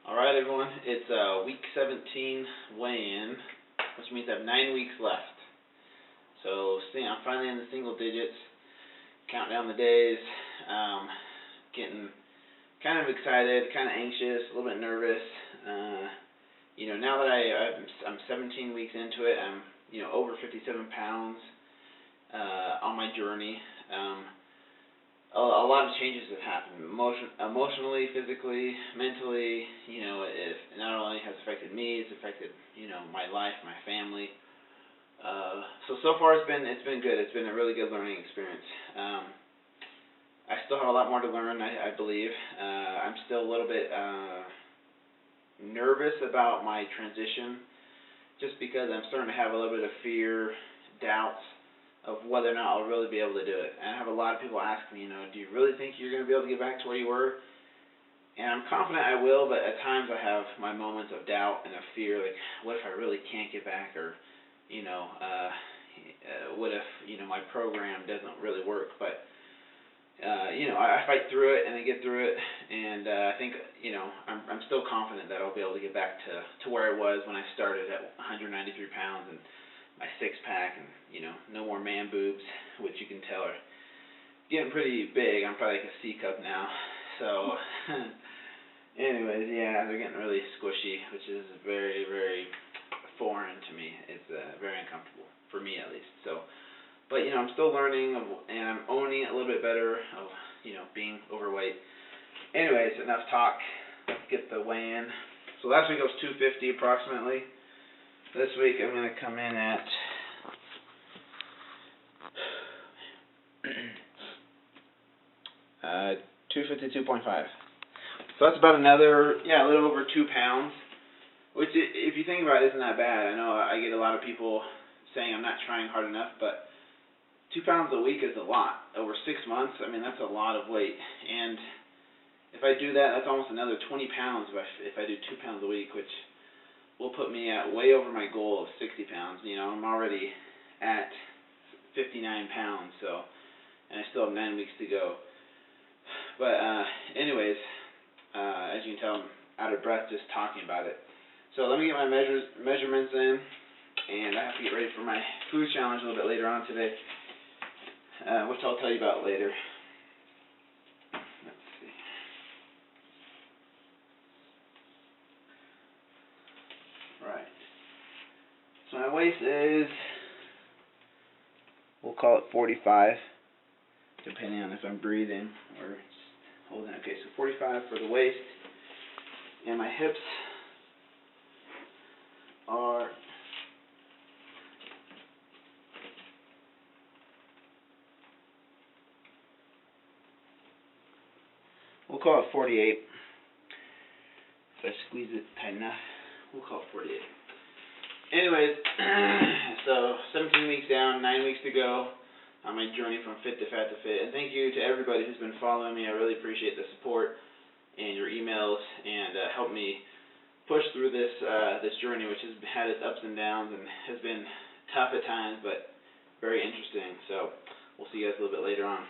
Alright everyone, it's week 17 weigh-in, which means I have 9 weeks left. So I'm finally in the single digits, counting down the days, getting kind of excited, kind of anxious, a little bit nervous. Now that I'm 17 weeks into it, I'm over 57 pounds on my journey. A lot of changes have happened, emotionally, physically, mentally. It not only has affected me, it's affected my life, my family. So far it's been good. It's been a really good learning experience. I still have a lot more to learn, I believe. I'm still a little bit nervous about my transition, just because I'm starting to have a little bit of fear, doubts of whether or not I'll really be able to do it. And I have a lot of people asking me, do you really think you're going to be able to get back to where you were? And I'm confident I will, but at times I have my moments of doubt and of fear, like, what if I really can't get back? Or, what if, my program doesn't really work? But, I fight through it and I get through it, and I think, I'm still confident that I'll be able to get back to where I was when I started at 193 pounds and my six-pack, and no more man boobs, which you can tell are getting pretty big. I'm probably like a C cup now. So, anyways, yeah, they're getting really squishy, which is very, very foreign to me. It's very uncomfortable for me, at least. So, but I'm still learning, and I'm owning it a little bit better of being overweight. Anyways, enough talk. Let's get the weigh-in. So last week I was 250 approximately. This week I'm going to come in at 252.5. So that's about another, a little over 2 pounds, which, if you think about it, isn't that bad. I know I get a lot of people saying I'm not trying hard enough, but 2 pounds a week is a lot. Over 6 months, I mean, that's a lot of weight. And if I do that, that's almost another 20 pounds if I do 2 pounds a week, which will put me at way over my goal of 60 pounds. I'm already at 59 pounds, and I still have 9 weeks to go. But anyways, as you can tell, I'm out of breath just talking about it. So let me get my measurements in, and I have to get ready for my food challenge a little bit later on today, which I'll tell you about later. Let's see. Right. So my waist is, we'll call it 45, depending on if I'm breathing or holding. Okay, so 45 for the waist, and my hips are we'll call it 48. If I squeeze it tight enough, we'll call it 48. Anyways, so 17 weeks down, 9 weeks to go on my journey from Fit2Fat2Fit. And thank you to everybody who's been following me. I really appreciate the support and your emails, and helped me push through this journey, which has had its ups and downs and has been tough at times, but very interesting. So we'll see you guys a little bit later on.